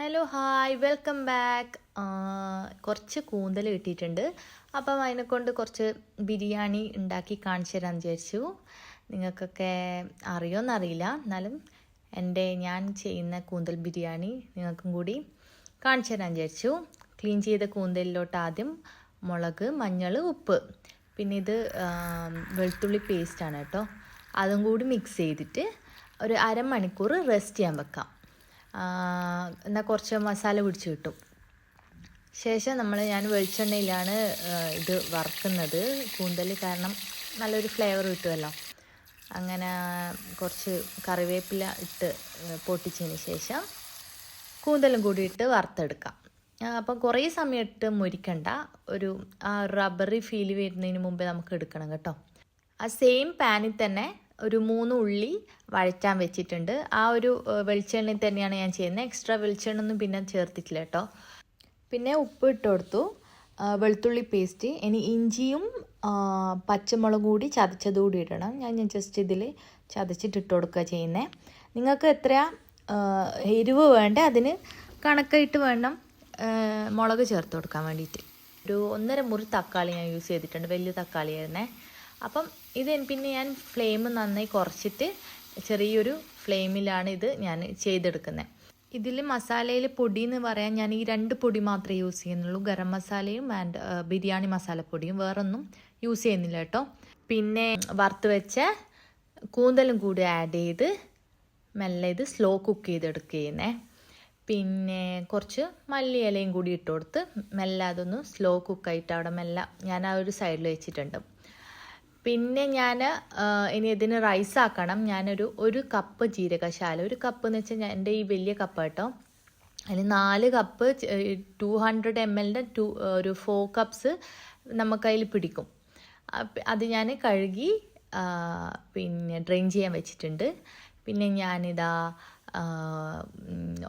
Hello hi welcome back. കുറച്ച് കൂന്തൽ കിട്ടിയിട്ടുണ്ട്. അപ്പം അതിനെക്കൊണ്ട് കുറച്ച് ബിരിയാണി ഉണ്ടാക്കി കാണിച്ചു തരാമെന്ന് വിചാരിച്ചു. നിങ്ങൾക്കൊക്കെ അറിയുമെന്നറിയില്ല, എന്നാലും ഞാൻ ചെയ്യുന്ന കൂന്തൽ ബിരിയാണി നിങ്ങൾക്കും കൂടി കാണിച്ചു തരാമെന്ന് വിചാരിച്ചു. ക്ലീൻ ചെയ്ത കൂന്തലിലോട്ട് ആദ്യം മുളക്, മഞ്ഞൾ, ഉപ്പ്, പിന്നെ ഇത് വെളുത്തുള്ളി പേസ്റ്റാണ് കേട്ടോ. അതും കൂടി മിക്സ് ചെയ്തിട്ട് ഒരു അരമണിക്കൂർ റെസ്റ്റ് ചെയ്യാൻ വെക്കാം. എന്നാൽ കുറച്ച് മസാല പിടിച്ച് കിട്ടും. ശേഷം ഞാൻ വെളിച്ചെണ്ണയിലാണ് ഇത് വറുക്കുന്നത് കൂന്തൽ, കാരണം നല്ലൊരു ഫ്ലേവർ കിട്ടുമല്ലോ. അങ്ങനെ കുറച്ച് കറിവേപ്പില ഇട്ട് പൊട്ടിച്ചതിന് ശേഷം കൂന്തലും കൂടി ഇട്ട് വറുത്തെടുക്കാം. അപ്പം കുറേ സമയം ഇട്ട് മുരിക്കണ്ട, ഒരു റബ്ബറി ഫീൽ വരുന്നതിന് മുമ്പേ നമുക്ക് എടുക്കണം കേട്ടോ. ആ സെയിം പാനിൽ തന്നെ ഒരു 3 ഉള്ളി വഴറ്റാൻ വെച്ചിട്ടുണ്ട്. ആ ഒരു വെളിച്ചെണ്ണയിൽ തന്നെയാണ് ഞാൻ ചെയ്യുന്നത്. എക്സ്ട്രാ വെളിച്ചെണ്ണ ഒന്നും പിന്നെ ചേർത്തിട്ടില്ല കേട്ടോ. പിന്നെ ഉപ്പ് ഇട്ട് കൊടുത്തു, വെളുത്തുള്ളി പേസ്റ്റ്, ഇനി ഇഞ്ചിയും പച്ചമുളകും കൂടി ചതച്ചതുകൂടി ഇടണം. ഞാൻ ജസ്റ്റ് ഇതിൽ ചതച്ചിട്ട് ഇട്ട് കൊടുക്കുക ചെയ്യുന്നത്. നിങ്ങൾക്ക് എത്രയാ എരിവ് വേണ്ട അതിന് കണക്കായിട്ട് വേണം മുളക് ചേർത്ത് കൊടുക്കാൻ വേണ്ടിയിട്ട്. ഒരു 1.5 മുറി തക്കാളി ഞാൻ യൂസ് ചെയ്തിട്ടുണ്ട്, വലിയ തക്കാളി ആയിരുന്നേ. അപ്പം പിന്നെ ഞാൻ ഫ്ലെയിം നന്നായി കുറച്ചിട്ട് ചെറിയൊരു ഫ്ലെയിമിലാണ് ഇത് ഞാൻ ചെയ്തെടുക്കുന്നത്. ഇതിൽ മസാലയിൽ പൊടി എന്ന് പറയാൻ ഞാൻ ഈ 2 പൊടി മാത്രമേ യൂസ് ചെയ്യുന്നുള്ളൂ, ഗരം മസാലയും ആൻഡ് ബിരിയാണി മസാലപ്പൊടിയും. വേറൊന്നും യൂസ് ചെയ്യുന്നില്ല കേട്ടോ. പിന്നെ വറുത്ത് വെച്ച കൂന്തലും കൂടി ആഡ് ചെയ്ത് മെല്ലെ ഇത് സ്ലോ കുക്ക് ചെയ്തെടുക്കുന്നേ. പിന്നെ കുറച്ച് മല്ലിയിലയും കൂടി ഇട്ട് കൊടുത്ത് മെല്ലെ അതൊന്ന് സ്ലോ കുക്കായിട്ട് അവിടെ മെല്ലെ ഞാൻ ആ ഒരു സൈഡിൽ വെച്ചിട്ടുണ്ട്. പിന്നെ ഇനി ഇതിന് റൈസ് ആക്കണം. ഒരു കപ്പ് ജീരകശാല, ഒരു കപ്പ് എന്ന് വെച്ചാൽ എൻ്റെ ഈ വലിയ കപ്പ് കേട്ടോ, അതിൽ 4 കപ്പ് 200 ml ഒരു 4 കപ്സ് നമുക്കതിൽ പിടിക്കും. അത് ഞാൻ കഴുകി പിന്നെ ഡ്രെയിൻ ചെയ്യാൻ വെച്ചിട്ടുണ്ട്. പിന്നെ ഞാനിതാ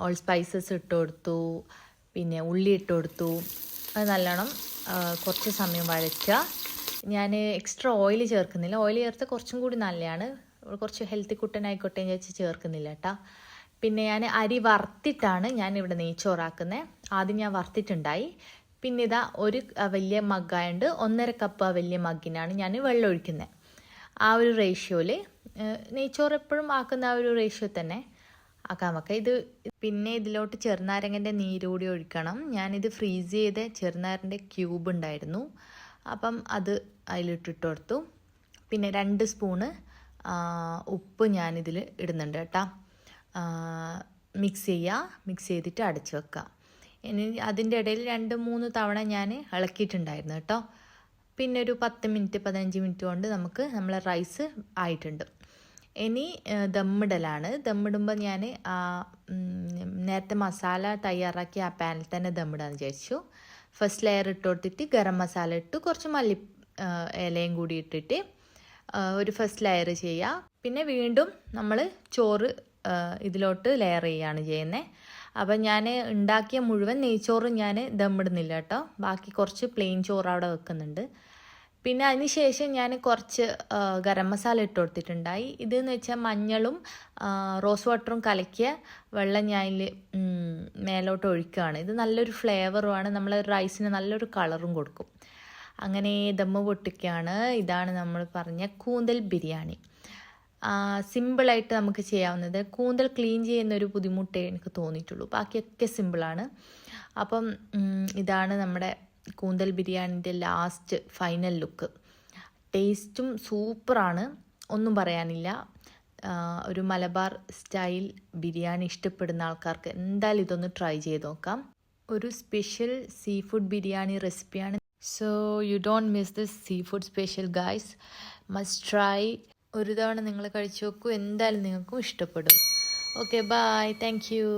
ഓൾ സ്പൈസസ് ഇട്ട് കൊടുത്തു, പിന്നെ ഉള്ളി ഇട്ട് കൊടുത്തു. അത് നല്ലോണം കുറച്ച് സമയം വഴറ്റുക. ഞാൻ എക്സ്ട്രാ ഓയിൽ ചേർക്കുന്നില്ല, ഓയിൽ ചേർത്ത് കുറച്ചും കൂടി നല്ലതാണ്, കുറച്ച് ഹെൽത്തി കുട്ടനായിക്കോട്ടെ എന്ന് വെച്ച് ചേർക്കുന്നില്ല കേട്ടോ. പിന്നെ ഞാൻ അരി വറുത്തിട്ടാണ് ഞാനിവിടെ നെയ്ച്ചോറാക്കുന്നത്. ആദ്യം ഞാൻ വറുത്തിട്ടുണ്ടായി. പിന്നെ ഇതാ ഒരു വലിയ മഗ്ഗായുണ്ട്, 1.5 കപ്പ് ആ വലിയ മഗ്ഗിനാണ് ഞാൻ വെള്ളം ഒഴിക്കുന്നത്. ആ ഒരു റേഷ്യോയിൽ നെയ്ച്ചോറ് എപ്പോഴും ആക്കുന്ന ആ ഒരു റേഷ്യോ തന്നെ ആക്കാൻ വെക്കാം. പിന്നെ ഇതിലോട്ട് ചെറുനാരങ്ങൻ്റെ നീര് കൂടി ഒഴിക്കണം. ഞാനിത് ഫ്രീസ് ചെയ്ത ചെറുനാരൻ്റെ ക്യൂബ് ഉണ്ടായിരുന്നു, അപ്പം അത് അതിലിട്ടിട്ട് കൊടുത്തു. പിന്നെ 2 സ്പൂണ് ഉപ്പ് ഞാനിതിൽ ഇടുന്നുണ്ട് കേട്ടോ. മിക്സ് ചെയ്തിട്ട് അടച്ച് വെക്കുക. ഇനി അതിൻ്റെ ഇടയിൽ 2-3 തവണ ഞാൻ ഇളക്കിയിട്ടുണ്ടായിരുന്നു കേട്ടോ. പിന്നെ ഒരു 10-15 മിനിറ്റ് കൊണ്ട് നമ്മളെ റൈസ് ആയിട്ടുണ്ട്. ഇനി ദമ്മിടലാണ്. ദമ്മിടുമ്പോൾ ഞാൻ നേരത്തെ മസാല തയ്യാറാക്കി ആ പാനിൽ തന്നെ ദമ്മിടാന്ന് വിചാരിച്ചു. ഫസ്റ്റ് ലെയർ ഇട്ട് കൊടുത്തിട്ട് ഗരം മസാല ഇട്ട് കുറച്ച് മല്ലി ഇലയും കൂടി ഇട്ടിട്ട് ഒരു ഫസ്റ്റ് ലെയർ ചെയ്യുക. പിന്നെ വീണ്ടും നമ്മൾ ചോറ് ഇതിലോട്ട് ലെയർ ചെയ്യുകയാണ് ചെയ്യുന്നത്. അപ്പം ഞാൻ ഉണ്ടാക്കിയ മുഴുവൻ നെയ്ച്ചോറ് ഞാൻ ദമ്മിടുന്നില്ല കേട്ടോ, ബാക്കി കുറച്ച് പ്ലെയിൻ ചോറ് അവിടെ വെക്കുന്നുണ്ട്. പിന്നെ അതിന് ശേഷം ഞാൻ കുറച്ച് ഗരം മസാല ഇട്ട് കൊടുത്തിട്ടുണ്ടായി. ഇതെന്ന് വെച്ചാൽ മഞ്ഞളും റോസ് വാട്ടറും കലക്കിയ വെള്ളം ഞാൻ മേലോട്ട് ഒഴിക്കുകയാണ്. ഇത് നല്ലൊരു ഫ്ലേവറുമാണ്, നമ്മൾ റൈസിന് നല്ലൊരു കളറും കൊടുക്കും. അങ്ങനെ ദമ്മ് പൊട്ടിക്കുകയാണ്. ഇതാണ് നമ്മൾ പറഞ്ഞ കൂന്തൽ ബിരിയാണി. സിമ്പിളായിട്ട് നമുക്ക് ചെയ്യാവുന്നത്. കൂന്തൽ ക്ലീൻ ചെയ്യുന്നൊരു ബുദ്ധിമുട്ടേ എനിക്ക് തോന്നിയിട്ടുള്ളൂ, ബാക്കിയൊക്കെ സിമ്പിളാണ്. അപ്പം ഇതാണ് നമ്മുടെ കൂന്തൽ ബിരിയാണിൻ്റെ ലാസ്റ്റ് ഫൈനൽ ലുക്ക്. ടേസ്റ്റും സൂപ്പറാണ്, ഒന്നും പറയാനില്ല. ഒരു മലബാർ സ്റ്റൈൽ ബിരിയാണി ഇഷ്ടപ്പെടുന്ന ആൾക്കാർക്ക് എന്തായാലും ഇതൊന്ന് ട്രൈ ചെയ്ത് നോക്കാം. ഒരു സ്പെഷ്യൽ സീ ഫുഡ് ബിരിയാണി റെസിപ്പിയാണ്. So you don't miss this seafood special guys, must try. ഒരു തവണ നിങ്ങൾ കഴിച്ചു നോക്കൂ, എന്തായാലും നിങ്ങൾക്കും ഇഷ്ടപ്പെടും. Okay, bye, thank U.